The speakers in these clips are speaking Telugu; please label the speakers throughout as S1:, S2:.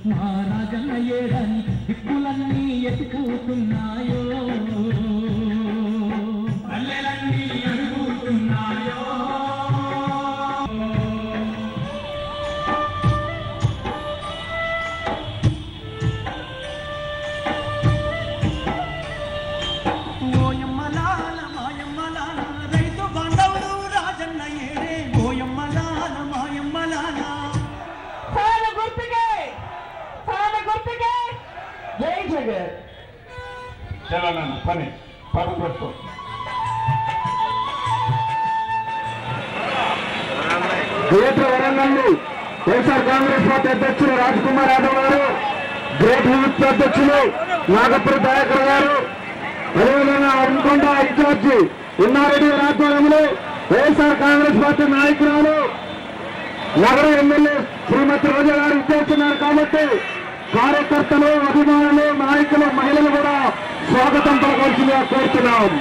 S1: మా రాజన్న ఏడని దిక్కులన్నీ ఎత్తుకుతున్నాయో పల్లెలన్నీ అడుగుతున్నాయో
S2: తెలంగాణ పని ప్రభుత్వం గ్రేటర్ వరంగల్ వైఎస్ఆర్ కాంగ్రెస్ పార్టీ అధ్యక్షులు రాజ్కుమార్ యాదవ్ గారు, గ్రేట్ యూత్ అధ్యక్షులు నాగపురి దయాకర్ గారు, అదేవిధంగా అనుకొండ ఇన్ఛార్జి ఉన్నారెడ్డి ఆధ్వర్యంలో వైఎస్ఆర్ కాంగ్రెస్ పార్టీ నాయకురాలు నగర ఎమ్మెల్యే శ్రీమతి రోజా గారు ఇచ్చేస్తున్నారు కాబట్టి కార్యకర్తలు, అభిమానులు, నాయకులు, మహిళలు కూడా స్వాగతం పలకాల్సిందిగా కోరుతున్నాం.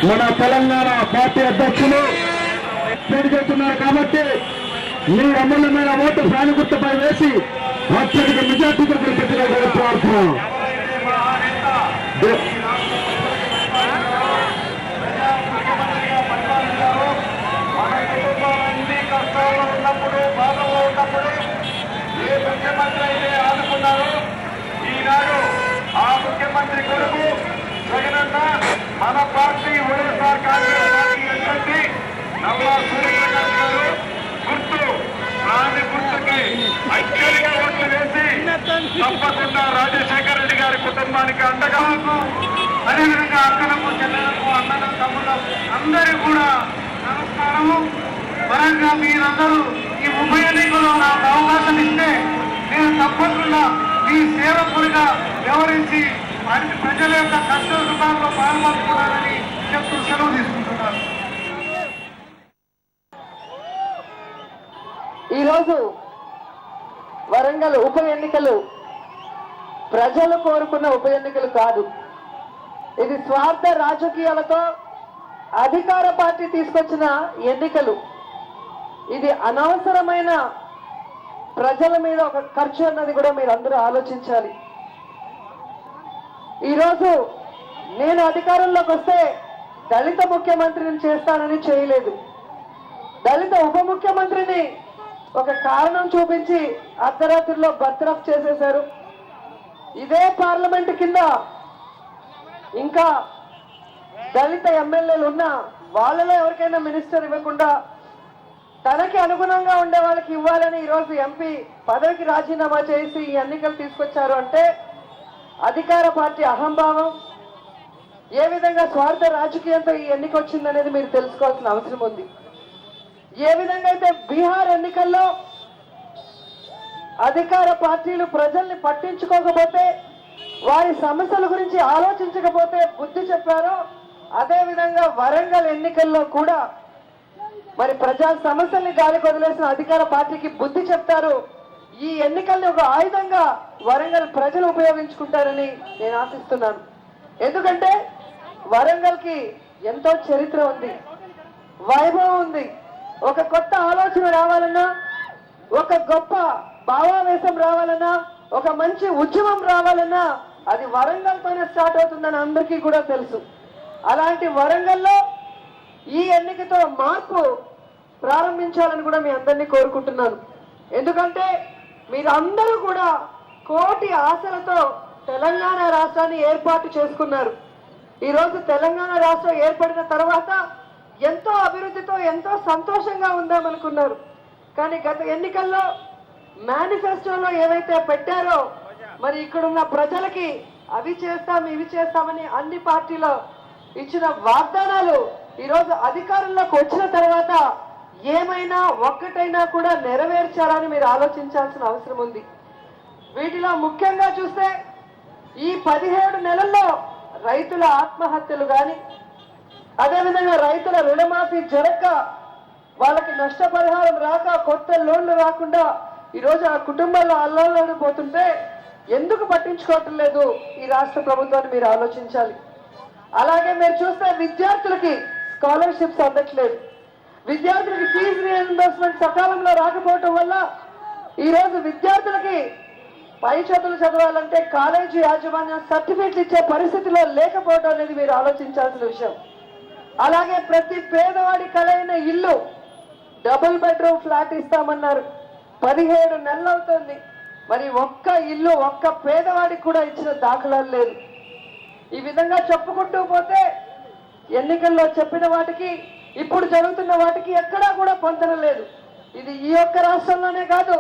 S2: మన తెలంగాణ పార్టీ అధ్యక్షులు పేరు చేస్తున్నారు కాబట్టి మీ అమూల్యమైన ఓటు ఫ్యాన్ గుర్తుపై వేసి అత్యధిక మెజార్టీతో గెలిపించగల ప్రార్థన.
S3: ఉన్నప్పుడు బాధలో ఉన్నప్పుడు ఏ ముఖ్యమంత్రి అయితే ఆదుకున్నారో ఈనాడు ఆ ముఖ్యమంత్రి కొరకు జగనన్న మన పార్టీ వైఎస్ఆర్ కాంగ్రెస్ పార్టీ అభ్యర్థి నల్లా సూర్యప్రకాష్ గారు గుర్తు రాని గుర్తుకి అత్యధిక ఓట్లు వేసి తప్పకుండా రాజశేఖర రెడ్డి గారి కుటుంబానికి అండగా, అదేవిధంగా అక్కలకు, చెల్లెలకు, అన్నలకు, తమ్ముళ్ళకు అందరికీ కూడా నమస్కారము. పరంగా మీరందరూ ఈ ఉభయ ఎన్నికల్లో నాకు అవకాశం ఇస్తే నేను తప్పకుండా మీ సేవకుడిగా వ్యవహరించి ప్రజల యొక్క కష్ట సుఖాల్లో పాల్పంచుకోవాలని చెప్తూ సెలవు తీసుకుంటున్నాను.
S4: ఈరోజు వరంగల్ ఉప ఎన్నికలు ప్రజలు కోరుకున్న ఉప ఎన్నికలు కాదు. ఇది స్వార్థ రాజకీయాలతో అధికార పార్టీ తీసుకొచ్చిన ఎన్నికలు. ఇది అనవసరమైన ప్రజల మీద ఒక ఖర్చు అన్నది కూడా మీరు అందరూ ఆలోచించాలి. ఈరోజు నేను అధికారంలోకి వస్తే దళిత ముఖ్యమంత్రిని చేస్తానని చేయలేదు. దళిత ఉప ముఖ్యమంత్రిని ఒక కారణం చూపించి అర్ధరాత్రిలో బర్తరఫ్ చేసేశారు. ఇదే పార్లమెంట్ కింద ఇంకా దళిత ఎమ్మెల్యేలు ఉన్నా వాళ్ళలో ఎవరికైనా మినిస్టర్ ఇవ్వకుండా తనకి అనుగుణంగా ఉండే వాళ్ళకి ఇవ్వాలని ఈరోజు ఎంపీ పదవికి రాజీనామా చేసి ఈ ఎన్నికలు తీసుకొచ్చారు అంటే అధికార పార్టీ అహంభావం, ఏ విధంగా స్వార్థ రాజకీయంతో ఈ ఎన్నిక వచ్చిందనేది మీరు తెలుసుకోవాల్సిన అవసరం ఉంది. ఏ విధంగా అయితే బీహార్ ఎన్నికల్లో అధికార పార్టీలు ప్రజల్ని పట్టించుకోకపోతే, వారి సమస్యల గురించి ఆలోచించకపోతే బుద్ధి చెప్పారో, అదే విధంగా వరంగల్ ఎన్నికల్లో కూడా మరి ప్రజా సమస్యల్ని గాలికి వదిలేసిన అధికార పార్టీకి బుద్ధి చెప్తారు. ఈ ఎన్నికల్ని ఒక ఆయుధంగా వరంగల్ ప్రజలు ఉపయోగించుకుంటారని నేను ఆశిస్తున్నాను. ఎందుకంటే వరంగల్ కి ఎంతో చరిత్ర ఉంది, వైభవం ఉంది. ఒక కొత్త ఆలోచన రావాలన్నా, ఒక గొప్ప భావావేశం రావాలన్నా, ఒక మంచి ఉద్యమం రావాలన్నా అది వరంగల్ తోనే స్టార్ట్ అవుతుందని అందరికీ కూడా తెలుసు. అలాంటి వరంగల్లో ఈ ఎన్నికతో మార్పు ప్రారంభించాలని కూడా మీ అందరినీ కోరుకుంటున్నాను. ఎందుకంటే మీరందరూ కూడా కోటి ఆశలతో తెలంగాణ రాష్ట్రాన్ని ఏర్పాటు చేసుకున్నారు. ఈరోజు తెలంగాణ రాష్ట్రం ఏర్పడిన తర్వాత ఎంతో అభివృద్ధితో ఎంతో సంతోషంగా ఉందామనుకున్నారు. కానీ గత ఎన్నికల్లో మేనిఫెస్టోలో ఏవైతే పెట్టారో మరి ఇక్కడున్న ప్రజలకి అవి చేస్తాం ఇవి చేస్తామని అన్ని పార్టీలో ఇచ్చిన వాగ్దానాలు ఈరోజు అధికారంలోకి వచ్చిన తర్వాత ఏమైనా ఒక్కటైనా కూడా నెరవేర్చాలని మీరు ఆలోచించాల్సిన అవసరం ఉంది. వీటిలో ముఖ్యంగా చూస్తే ఈ 17 నెలల్లో రైతుల ఆత్మహత్యలు కానీ, అదేవిధంగా రైతుల రుణమాఫీ జరగక, వాళ్ళకి నష్టపరిహారం రాక, కొత్త లోన్లు రాకుండా ఈరోజు ఆ కుటుంబాల్లో అల్లాడిపోతుంటే ఎందుకు పట్టించుకోవటం లేదు ఈ రాష్ట్ర ప్రభుత్వాన్ని మీరు ఆలోచించాలి. అలాగే మీరు చూస్తే విద్యార్థులకి స్కాలర్షిప్స్ అందట్లేదు. విద్యార్థులకి ఫీజు రీఎంబర్స్మెంట్ సకాలంలో రాకపోవటం వల్ల ఈ రోజు విద్యార్థులకి పై చదువులు చదవాలంటే కాలేజీ యాజమాన్యం సర్టిఫికెట్లు ఇచ్చే పరిస్థితిలో లేకపోవడం అనేది మీరు ఆలోచించాల్సిన విషయం. అలాగే ప్రతి పేదవాడి కలైన ఇల్లు డబుల్ బెడ్రూమ్ ఫ్లాట్ ఇస్తామన్నారు. 17 నెలలు అవుతుంది. మరి ఒక్క ఇల్లు ఒక్క పేదవాడికి కూడా ఇచ్చిన దాఖలాలు లేదు. ఈ విధంగా చెప్పుకుంటూ పోతే ఎన్నికల్లో చెప్పిన వాటికి ఇప్పుడు జరుగుతున్న వాటికి ఎక్కడా కూడా పొందన లేదు. ఇది ఈ ఒక్క రాష్ట్రంలోనే కాదు,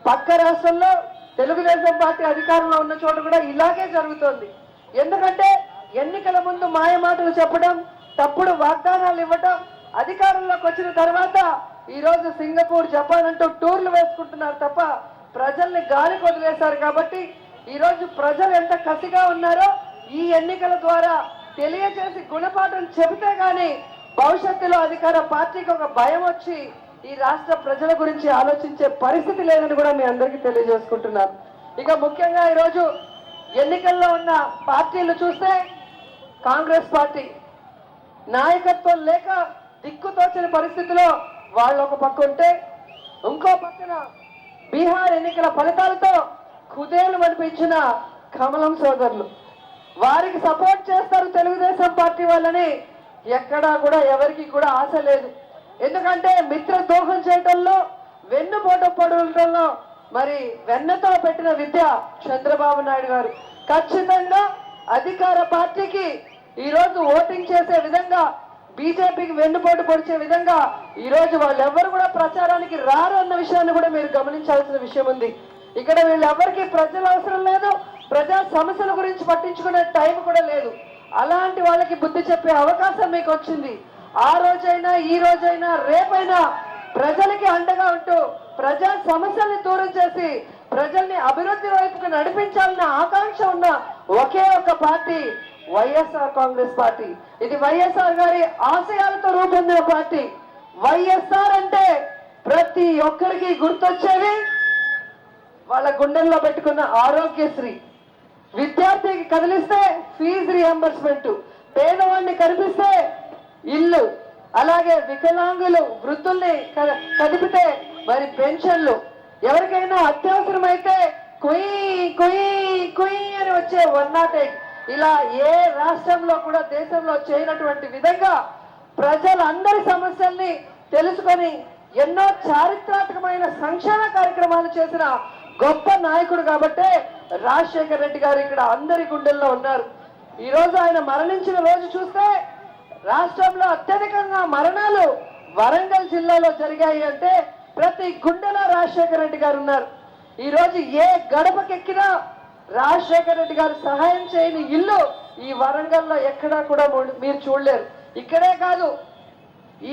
S4: పక్క రాష్ట్రంలో తెలుగుదేశం పార్టీ అధికారంలో ఉన్న చోట కూడా ఇలాగే జరుగుతోంది. ఎందుకంటే ఎన్నికల ముందు మాయ మాటలు చెప్పడం, తప్పుడు వాగ్దానాలు ఇవ్వడం, అధికారంలోకి వచ్చిన తర్వాత ఈ రోజు సింగపూర్, జపాన్ అంటూ టూర్లు వేసుకుంటున్నారు తప్ప ప్రజల్ని గాలికి వదిలేశారు. కాబట్టి ఈ రోజు ప్రజలు ఎంత కసిగా ఉన్నారో ఈ ఎన్నికల ద్వారా తెలియజేసి గుణపాఠం చెబితే గాని భవిష్యత్తులో అధికార పార్టీకి ఒక భయం వచ్చి ఈ రాష్ట్ర ప్రజల గురించి ఆలోచించే పరిస్థితి లేదని కూడా మీ అందరికీ తెలియజేసుకుంటున్నాను. ఇక ముఖ్యంగా ఈరోజు ఎన్నికల్లో ఉన్న పార్టీలు చూస్తే కాంగ్రెస్ పార్టీ నాయకత్వం లేక దిక్కుతోచని పరిస్థితిలో వాళ్ళు ఒక పక్క ఉంటే, ఇంకో పక్కన బీహార్ ఎన్నికల ఫలితాలతో కుదేలు అనిపించిన కమలం సోదరులు వారికి సపోర్ట్ చేస్తారు తెలుగుదేశం పార్టీ వాళ్ళని ఎక్కడా కూడా ఎవరికి కూడా ఆశ లేదు. ఎందుకంటే మిత్ర ద్రోహం చేయటంలో, వెన్నుపోటు పడటంలో మరి వెన్నతో పెట్టిన విద్య చంద్రబాబు నాయుడు గారు. ఖచ్చితంగా అధికార పార్టీకి ఈ రోజు ఓటింగ్ చేసే విధంగా, బీజేపీకి వెన్నుపోటు పొడిచే విధంగా ఈ రోజు వాళ్ళెవ్వరు కూడా ప్రచారానికి రారు అన్న విషయాన్ని కూడా మీరు గమనించాల్సిన విషయం ఉంది. ఇక్కడ వీళ్ళెవ్వరికి ప్రజలు అవసరం లేదు, ప్రజా సమస్యల గురించి పట్టించుకునే టైం కూడా లేదు. అలాంటి వాళ్ళకి బుద్ధి చెప్పే అవకాశం మీకు వచ్చింది. ఆ రోజైనా ఈ రోజైనా రేపైనా ప్రజలకి అండగా ఉంటూ ప్రజా సమస్యల్ని దూరం చేసి ప్రజల్ని అభివృద్ధి వైపుకు నడిపించాలన్న ఆకాంక్ష ఉన్న ఒకే ఒక పార్టీ వైఎస్ఆర్ కాంగ్రెస్ పార్టీ. ఇది వైఎస్ఆర్ గారి ఆశయాలతో రూపొందిన పార్టీ. వైఎస్ఆర్ అంటే ప్రతి ఒక్కరికి గుర్తొచ్చేది వాళ్ళ గుండెల్లో పెట్టుకున్న ఆరోగ్యశ్రీ, విద్యార్థికి కదిలిస్తే ఫీజు రీఎంబర్స్మెంట్, పేదవాడిని కనిపిస్తే ఇల్లు, అలాగే వికలాంగులు వృద్ధుల్ని కదిపితే మరి పెన్షన్లు, ఎవరికైనా అత్యవసరమైతే కుయ్ కుయ్ కుయ్ అని వచ్చే 108. ఇలా ఏ రాష్ట్రంలో కూడా దేశంలో చేయనటువంటి విధంగా ప్రజలందరి సమస్యల్ని తెలుసుకొని ఎన్నో చారిత్రాత్మకమైన సంక్షేమ కార్యక్రమాలు చేసిన గొప్ప నాయకుడు కాబట్టే రాజశేఖర్ రెడ్డి గారు ఇక్కడ అందరి గుండెల్లో ఉన్నారు. ఈ రోజు ఆయన మరణించిన రోజు చూస్తే రాష్ట్రంలో అత్యధికంగా మరణాలు వరంగల్ జిల్లాలో జరిగాయి అంటే ప్రతి గుండెలో రాజశేఖర్ రెడ్డి గారు ఉన్నారు. ఈ రోజు ఏ గడపకెక్కినా రాజశేఖర్ రెడ్డి గారు సహాయం చేయని ఇల్లు ఈ వరంగల్లో ఎక్కడా కూడా మీరు చూడలేరు. ఇక్కడే కాదు,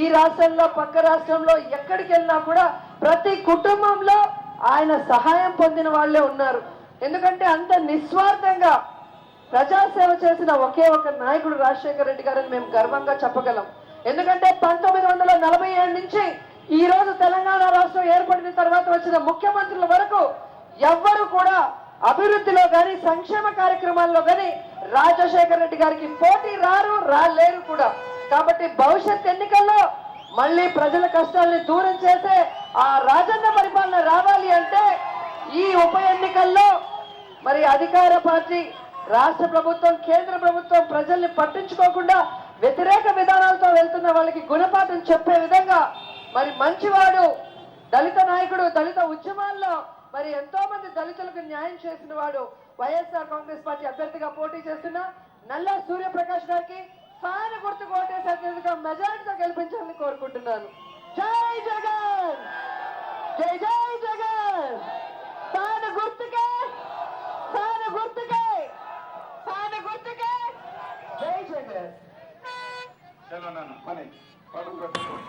S4: ఈ రాష్ట్రంలో పక్క రాష్ట్రంలో ఎక్కడికి వెళ్ళినా కూడా ప్రతి కుటుంబంలో ఆయన సహాయం పొందిన వాళ్ళే ఉన్నారు. ఎందుకంటే అంత నిస్వార్థంగా ప్రజాసేవ చేసిన ఒకే ఒక నాయకుడు రాజశేఖర్ రెడ్డి గారని మేము గర్వంగా చెప్పగలం. ఎందుకంటే 1947 నుంచి ఈ రోజు తెలంగాణ రాష్ట్రం ఏర్పడిన తర్వాత వచ్చిన ముఖ్యమంత్రుల వరకు ఎవ్వరు కూడా అభివృద్ధిలో గాని సంక్షేమ కార్యక్రమాల్లో గాని రాజశేఖర్ రెడ్డి గారికి పోటీ రాలేరు కూడా. కాబట్టి భవిష్యత్ ఎన్నికల్లో మళ్ళీ ప్రజల కష్టాలని దూరం చేసే ఆ రాజన్న పరిపాలన రావాలి అంటే ఈ ఉప ఎన్నికల్లో మరి అధికార పార్టీ, రాష్ట్ర ప్రభుత్వం, కేంద్ర ప్రభుత్వం ప్రజల్ని పట్టించుకోకుండా వ్యతిరేక విధానాలతో వెళ్తున్న వాళ్ళకి గుణపాఠం చెప్పే విధంగా మరి మంచివాడు, దళిత నాయకుడు, దళిత ఉద్యమాల్లో మరి ఎంతో మంది దళితులకు న్యాయం చేసిన వాడు వైఎస్ఆర్ కాంగ్రెస్ పార్టీ అభ్యర్థిగా పోటీ చేస్తున్న నల్లా సూర్యప్రకాష్ గారికి ఫ్యాన్ గుర్తుకు ఓటేసి అత్యధిక మెజారిటీతో గెలిపించాలని కోరుకుంటున్నాను. జై జగన్, జై జై జగన్. ఫ్యాన్ గుర్తుకే, ఫ్యాన్ గుర్తుకే, ఫ్యాన్ గుర్తుకే, జై జగన్.
S3: చలో నాన్న పని పడుకో.